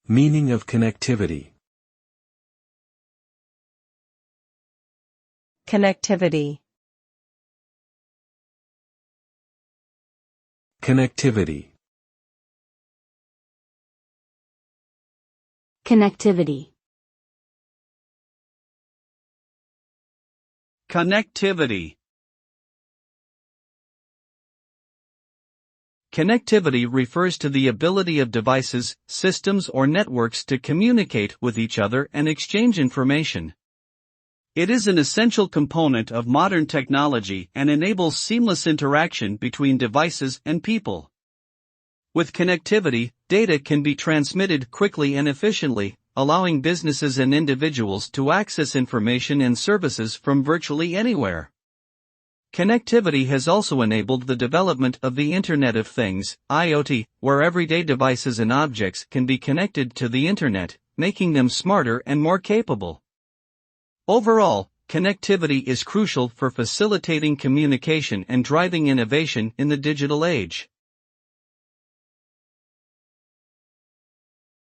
Meaning of connectivity. Connectivity. Connectivity. Connectivity. Connectivity. Connectivity refers to the ability of devices, systems or networks to communicate with each other and exchange information. It is an essential component of modern technology and enables seamless interaction between devices and people. With connectivity, data can be transmitted quickly and efficiently, allowing businesses and individuals to access information and services from virtually anywhere. Connectivity has also enabled the development of the Internet of Things, IoT, where everyday devices and objects can be connected to the Internet, making them smarter and more capable. Overall, connectivity is crucial for facilitating communication and driving innovation in the digital age.